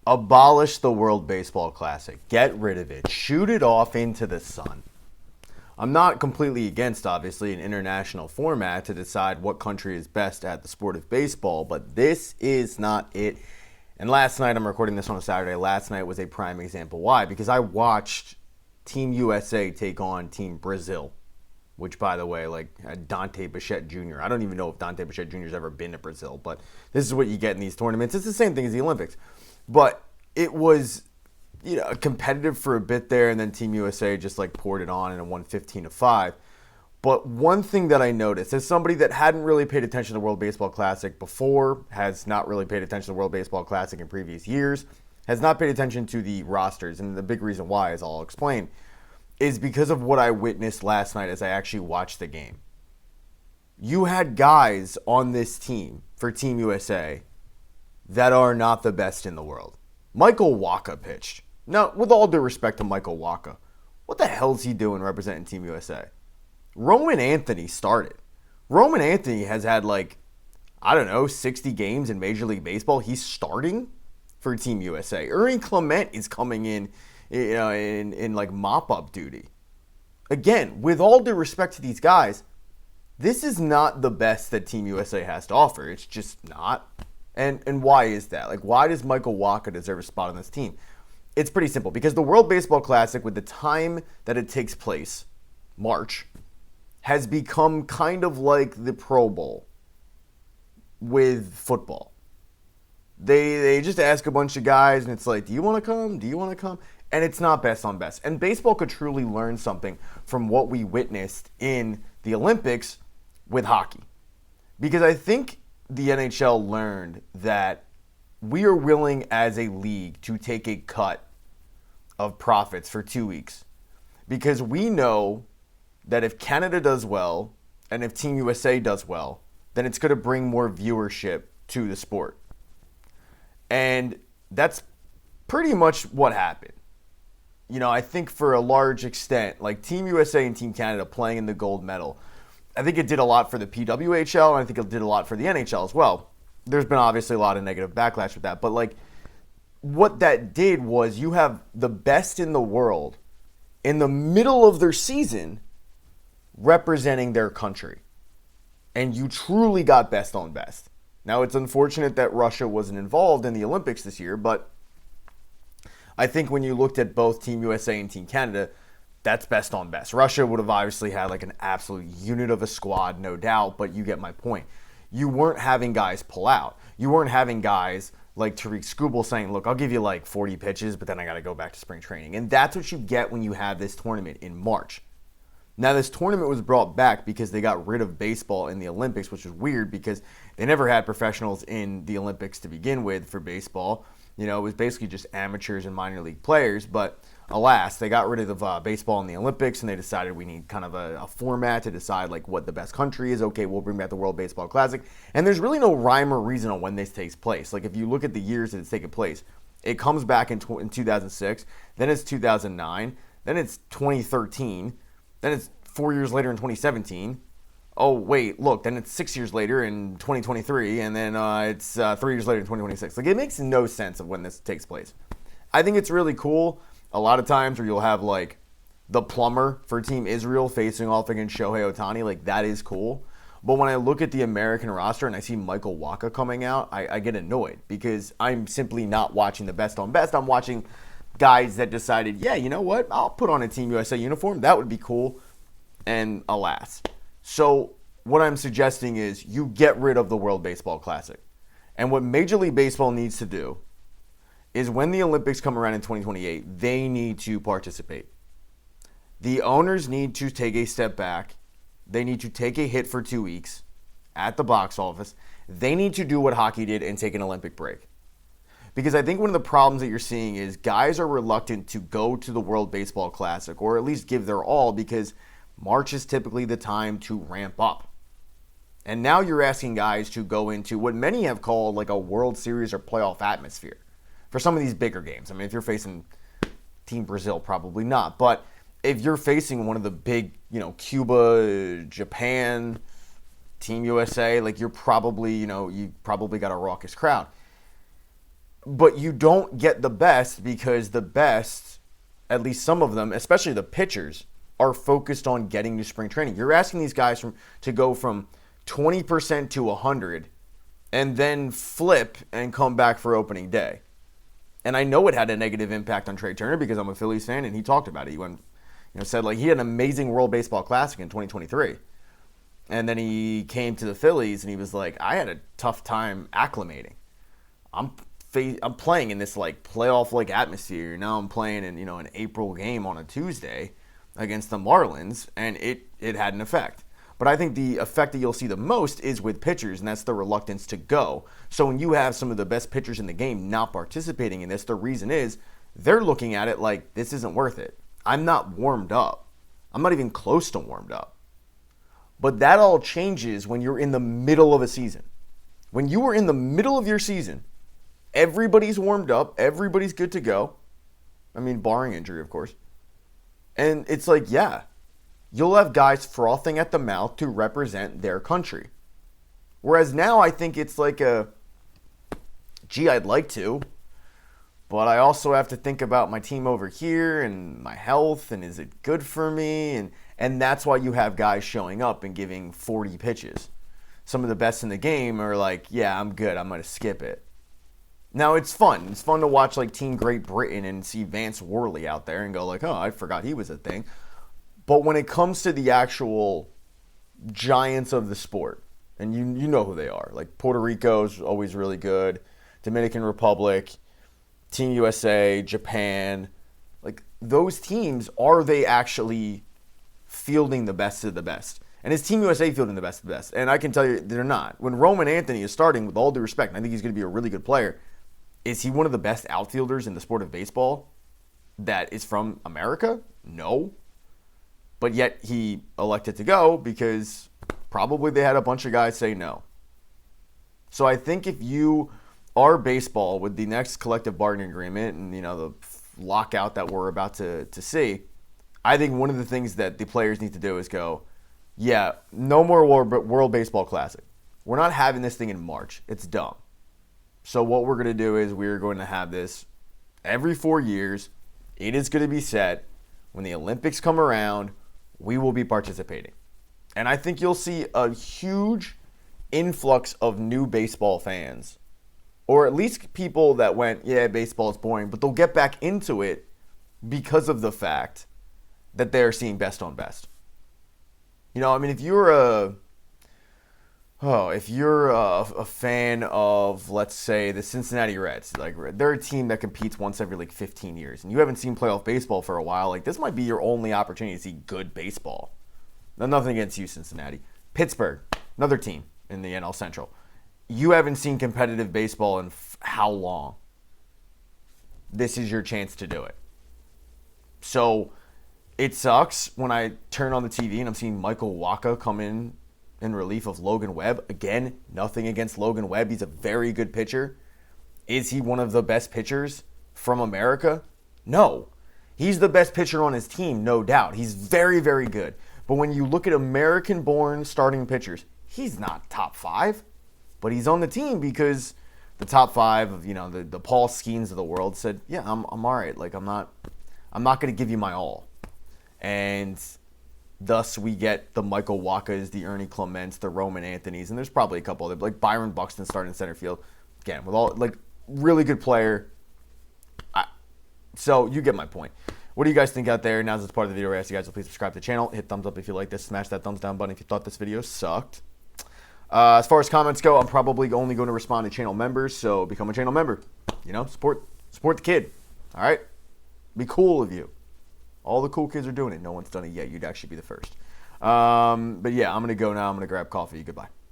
Abolish the World Baseball Classic. Get rid of it. Shoot it off into the sun. I'm not completely against, obviously, an international format to decide what country is best at the sport of baseball, but this is not it. And last night, I'm recording this on a Saturday, last night was a prime example. Why? Because I watched Team USA take on Team Brazil, which, by the way, had Dante Bichette Jr. I don't even know if Dante Bichette Jr. has ever been to Brazil, but this is what you get in these tournaments. It's the same thing as the Olympics. But it was competitive for a bit there, and then Team USA just poured it on and won 15-5. But one thing that I noticed, as somebody that hadn't really paid attention to the World Baseball Classic before, has not really paid attention to the World Baseball Classic in previous years, has not paid attention to the rosters, and the big reason why, as I'll explain, is because of what I witnessed last night as I actually watched the game. You had guys on this team for Team USA that are not the best in the world. Michael Wacha pitched. Now, with all due respect to Michael Wacha, what the hell is he doing representing Team USA? Roman Anthony started. Roman Anthony has had 60 games in Major League Baseball. He's starting for Team USA. Ernie Clement is coming in mop-up duty. Again, with all due respect to these guys, this is not the best that Team USA has to offer. It's just not. And why is that? Why does Michael Wacha deserve a spot on this team? It's pretty simple. Because the World Baseball Classic, with the time that it takes place, March, has become kind of like the Pro Bowl with football. They just ask a bunch of guys, and it's like, do you want to come? Do you want to come? And it's not best on best. And baseball could truly learn something from what we witnessed in the Olympics with hockey. Because I think the NHL learned that we are willing as a league to take a cut of profits for 2 weeks. Because we know that if Canada does well and if Team USA does well, then it's going to bring more viewership to the sport. And that's pretty much what happened. I think for a large extent, Team USA and Team Canada playing in the gold medal, I think it did a lot for the PWHL, and I think it did a lot for the NHL as well. There's been obviously a lot of negative backlash with that, but what that did was you have the best in the world in the middle of their season representing their country. And you truly got best on best. Now, it's unfortunate that Russia wasn't involved in the Olympics this year, but I think when you looked at both Team USA and Team Canada, that's best on best. Russia would have obviously had an absolute unit of a squad, no doubt, but you get my point. You weren't having guys pull out. You weren't having guys like Tariq Skubal saying, look, I'll give you 40 pitches, but then I got to go back to spring training. And that's what you get when you have this tournament in March. Now, this tournament was brought back because they got rid of baseball in the Olympics, which was weird because they never had professionals in the Olympics to begin with for baseball. It was basically just amateurs and minor league players. But alas, they got rid of baseball in the Olympics, and they decided we need kind of a format to decide what the best country is. Okay, we'll bring back the World Baseball Classic. And there's really no rhyme or reason on when this takes place. If you look at the years that it's taken place, it comes back in 2006, then it's 2009, then it's 2013, then it's 4 years later in 2017. Oh, wait, look, then it's 6 years later in 2023, and then it's 3 years later in 2026. It makes no sense of when this takes place. I think it's really cool a lot of times where you'll have, the plumber for Team Israel facing off against Shohei Ohtani. That is cool. But when I look at the American roster and I see Michael Wacha coming out, I get annoyed because I'm simply not watching the best on best. I'm watching guys that decided, yeah, you know what? I'll put on a Team USA uniform. That would be cool. And alas. So what I'm suggesting is you get rid of the World Baseball Classic. And what Major League Baseball needs to do is when the Olympics come around in 2028, they need to participate. The owners need to take a step back. They need to take a hit for 2 weeks at the box office. They need to do what hockey did and take an Olympic break. Because I think one of the problems that you're seeing is guys are reluctant to go to the World Baseball Classic or at least give their all because March is typically the time to ramp up. And now you're asking guys to go into what many have called a World Series or playoff atmosphere for some of these bigger games. I mean, if you're facing Team Brazil, probably not. But if you're facing one of the big, Cuba, Japan, Team USA, you're probably, you probably got a raucous crowd. But you don't get the best because the best, at least some of them, especially the pitchers, are focused on getting to spring training. You're asking these guys to go from 20% to 100 and then flip and come back for opening day. And I know it had a negative impact on Trey Turner because I'm a Phillies fan, and he talked about it. He went, said like he had an amazing World Baseball Classic in 2023. And then he came to the Phillies and he was like, I had a tough time acclimating. I'm playing in this like playoff like atmosphere. Now I'm playing in an April game on a Tuesday against the Marlins, and it had an effect. But I think the effect that you'll see the most is with pitchers, and that's the reluctance to go. So when you have some of the best pitchers in the game not participating in this, the reason is they're looking at it like this isn't worth it. I'm not warmed up. I'm not even close to warmed up. But that all changes when you're in the middle of a season. When you are in the middle of your season, everybody's warmed up, everybody's good to go. I mean, barring injury, of course. And it's like, yeah, you'll have guys frothing at the mouth to represent their country. Whereas now I think it's like gee, I'd like to, but I also have to think about my team over here and my health and is it good for me? And that's why you have guys showing up and giving 40 pitches. Some of the best in the game are like, yeah, I'm good. I'm going to skip it. Now, it's fun. It's fun to watch like Team Great Britain and see Vance Worley out there and go like, oh, I forgot he was a thing. But when it comes to the actual giants of the sport, and you know who they are, like Puerto Rico's always really good, Dominican Republic, Team USA, Japan, like those teams, are they actually fielding the best of the best? And is Team USA fielding the best of the best? And I can tell you they're not. When Roman Anthony is starting, with all due respect, and I think he's going to be a really good player, is he one of the best outfielders in the sport of baseball that is from America? No. But yet he elected to go because probably they had a bunch of guys say no. So I think if you are baseball with the next collective bargaining agreement and the lockout that we're about to see, I think one of the things that the players need to do is go, yeah, no more World Baseball Classic. We're not having this thing in March. It's dumb. So what we're going to do is we're going to have this every 4 years. It is going to be set. When the Olympics come around, we will be participating. And I think you'll see a huge influx of new baseball fans, or at least people that went, yeah, baseball is boring, but they'll get back into it because of the fact that they're seeing best on best. I mean, if you're a fan of, let's say, the Cincinnati Reds, like they're a team that competes once every like 15 years, and you haven't seen playoff baseball for a while, like this might be your only opportunity to see good baseball. Now, nothing against you, Cincinnati. Pittsburgh, another team in the NL Central. You haven't seen competitive baseball in how long? This is your chance to do it. So it sucks when I turn on the TV and I'm seeing Michael Wacha come in relief of Logan Webb. Again, nothing against Logan Webb. He's a very good pitcher. Is he one of the best pitchers from America? No. He's the best pitcher on his team, no doubt. He's very, very good. But when you look at American-born starting pitchers, he's not top 5. But he's on the team because the top 5 of, the Paul Skeens of the world said, yeah, I'm all right. Like, I'm not going to give you my all. And thus we get the Michael Wachas, the Ernie Clements, the Roman Anthonys, and there's probably a couple other, like Byron Buxton starting in center field. Again, with all, like, really good player. So you get my point. What do you guys think out there? Now's this part of the video where I ask you guys to please subscribe to the channel. Hit thumbs up if you like this. Smash that thumbs down button if you thought this video sucked. As far as comments go, I'm probably only going to respond to channel members, so become a channel member. Support the kid. All right? Be cool of you. All the cool kids are doing it. No one's done it yet. You'd actually be the first. But yeah, I'm going to go now. I'm going to grab coffee. Goodbye.